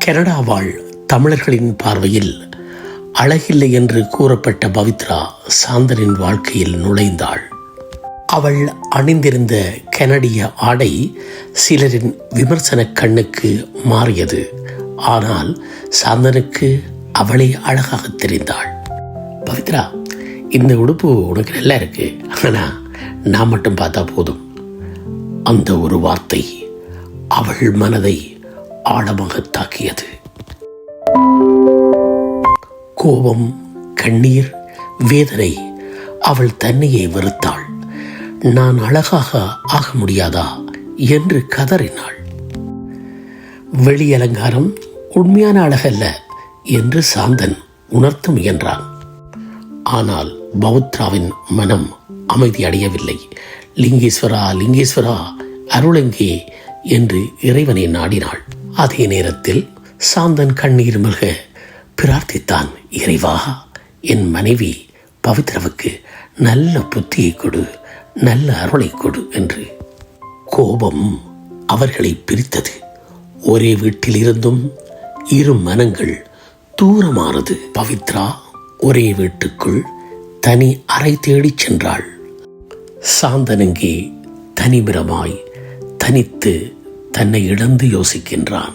Canada வாழ் தமிழர்களின் பார்வையில் அழகில்லை என்று கூறப்பட்ட பவித்ரா சாந்தனின் வாழ்க்கையில் நுழைந்தாள். அவள் அணிந்திருந்த கனடிய ஆடை சிலரின் விமர்சன கண்ணுக்கு மாறியது. ஆனால் சாந்தனுக்கு அவளே அழகாக தெரிந்தாள். பவித்ரா, இந்த உடுப்பு உனக்கு நல்லா இருக்கு, ஆனா நான் மட்டும் பார்த்தா போதும். அந்த ஒரு வார்த்தை அவள் மனதை ஆழமாக தாக்கியது. கோபம், கண்ணீர், வேதனை. அவள் தன்னையே வெறுத்தாள். நான் அழகாக ஆக முடியாதா என்று கதறினாள். வெளி அலங்காரம் உண்மையான அழகல்ல என்று சாந்தன் உணர்த்த முயன்றான். ஆனால் பவித்ராவின் மனம் அமைதி அடையவில்லை. லிங்கேஸ்வரா, லிங்கேஸ்வரா, அருளெங்கே என்று இறைவனை நாடினாள். அதே நேரத்தில் சாந்தன் கண்ணீர் மல்க பிரார்த்தித்தான். இறைவா, என் மனைவி பவித்ராவுக்கு நல்ல புத்தியை கொடு, நல்ல அருளை கொடு என்று. கோபம் அவர்களை பிரித்தது. ஒரே வீட்டில் இருந்தும் இரு மனங்கள் தூரமானது. பவித்ரா ஒரே வீட்டுக்குள் தனி அறை தேடிச் சென்றாள். சாந்தனங்கே தனிபிரமாய் தனித்து தன்னை இழந்து யோசிக்கின்றான்.